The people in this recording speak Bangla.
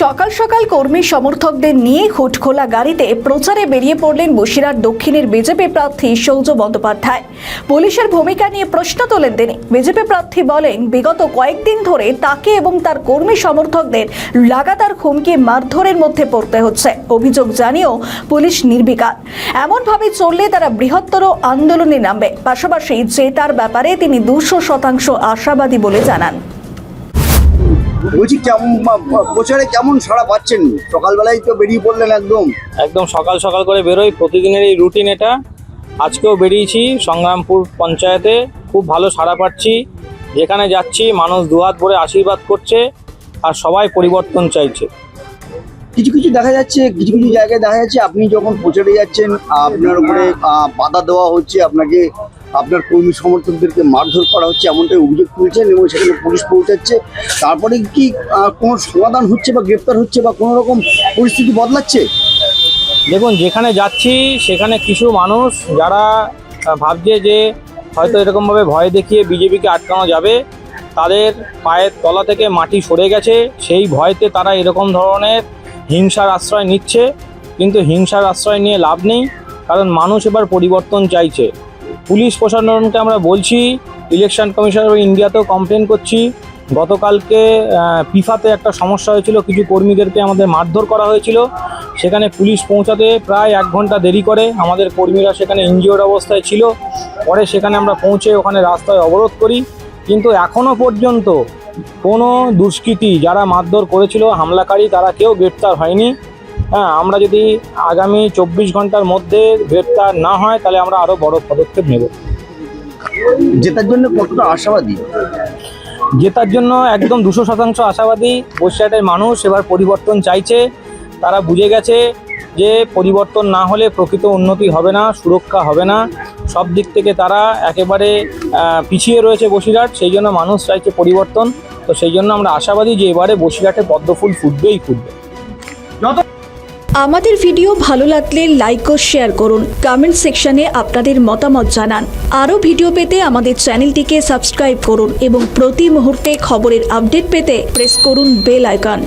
সকাল সকাল কর্মী সমর্থকদের নিয়ে হুটখোলা গাড়িতে প্রচারে বেরিয়ে পড়লেন বসিরহাট দক্ষিণের বিজেপি প্রার্থী সৌজ বন্দ্যোপাধ্যায়। পুলিশের ভূমিকা নিয়ে প্রশ্ন তোলেন তিনি। বিজেপি প্রার্থী বলেন, বিগত কয়েকদিন ধরে তাকে এবং তার কর্মী সমর্থকদের লাগাতার হুমকি মারধরের মধ্যে পড়তে হচ্ছে। অভিযোগ জানিয়েও পুলিশ নির্বিকার। এমনভাবে চললে তারা বৃহত্তর আন্দোলনে নামবে। পাশাপাশি জেতার ব্যাপারে তিনি 200% আশাবাদী বলে জানান। বলছি প্রচারে কেমন সাড়া পাচ্ছেন? সকালবেলায় তো বেরিয়ে পড়লেন একদম সকাল সকাল করে বেরোই, প্রতিদিনের এই রুটিন এটা। আজকেও বেরিয়েছি সংগ্রামপুর পঞ্চায়েতে, খুব ভালো সাড়া পাচ্ছি। যেখানে যাচ্ছি মানুষ দুহাত ভরে আশীর্বাদ করছে আর সবাই পরিবর্তন চাইছে। কিছু কিছু জায়গায় দেখা যাচ্ছে আপনি যখন প্রচারে যাচ্ছেন আপনার উপরে বাধা দেওয়া হচ্ছে, আপনাকে আপনার কর্মী সমর্থকদেরকে মারধর করা হচ্ছে, এমনটাই অভিযোগ তুলছেন এবং সেখানে পুলিশ পৌঁছাচ্ছে। তারপরে কি কোনো সমাধান হচ্ছে বা গ্রেপ্তার হচ্ছে বা কোনো রকম পরিস্থিতি বদলাচ্ছে? দেখুন, যেখানে যাচ্ছি সেখানে কিছু মানুষ যারা ভাবছে যে হয়তো এরকমভাবে ভয় দেখিয়ে বিজেপিকে আটকানো যাবে, তাদের পায়ের তলা থেকে মাটি সরে গেছে। সেই ভয়তে তারা এরকম ধরনের হিংসার আশ্রয় নিচ্ছে, কিন্তু হিংসার আশ্রয় নিয়ে লাভ নেই, কারণ মানুষ এবার পরিবর্তন চাইছে। পুলিশ প্রশাসনকে আমরা বলছি, ইলেকশন কমিশন অফ ইন্ডিয়াতেও কমপ্লেন করছি। গতকালকে পিফাতে একটা সমস্যা হয়েছিল, কিছু কর্মীদেরকে আমাদের মারধর করা হয়েছিল। সেখানে পুলিশ পৌঁছাতে প্রায় 1 ঘন্টা দেরি করে। আমাদের কর্মীরা সেখানে ইনজিওর্ড অবস্থায় ছিল। পরে সেখানে আমরা পৌঁছে ওখানে রাস্তায় অবরোধ করি, কিন্তু এখনও পর্যন্ত কোনো দুষ্কৃতী যারা মারধর করেছিল, হামলাকারী, তারা কেউ গ্রেপ্তার হয়নি। আমরা যদি আগামী 24 ঘন্টার মধ্যে গ্রেপ্তার না হয় তাহলে আমরা আরও বড় পদক্ষেপ নেব। জেতার জন্য কতটা আশাবাদী? জেতার জন্য একদম 200% আশাবাদী। বসিরহাটের মানুষ এবার পরিবর্তন চাইছে। তারা বুঝে গেছে যে পরিবর্তন না হলে প্রকৃত উন্নতি হবে না, সুরক্ষা হবে না। সব দিক থেকে তারা একেবারে পিছিয়ে রয়েছে বসিরহাট। সেই জন্য মানুষ চাইছে পরিবর্তন। তো সেই জন্য আমরা আশাবাদী যে এবারে বসিরহাটে পদ্মফুল ফুটবেই ফুটবে। আমাদের ভিডিও ভালো লাগলে লাইক ও শেয়ার করুন। কমেন্ট সেকশনে আপনাদের মতামত জানান। আরও ভিডিও পেতে আমাদের চ্যানেলটিকে সাবস্ক্রাইব করুন এবং প্রতি মুহূর্তে খবরের আপডেট পেতে প্রেস করুন বেল আইকন।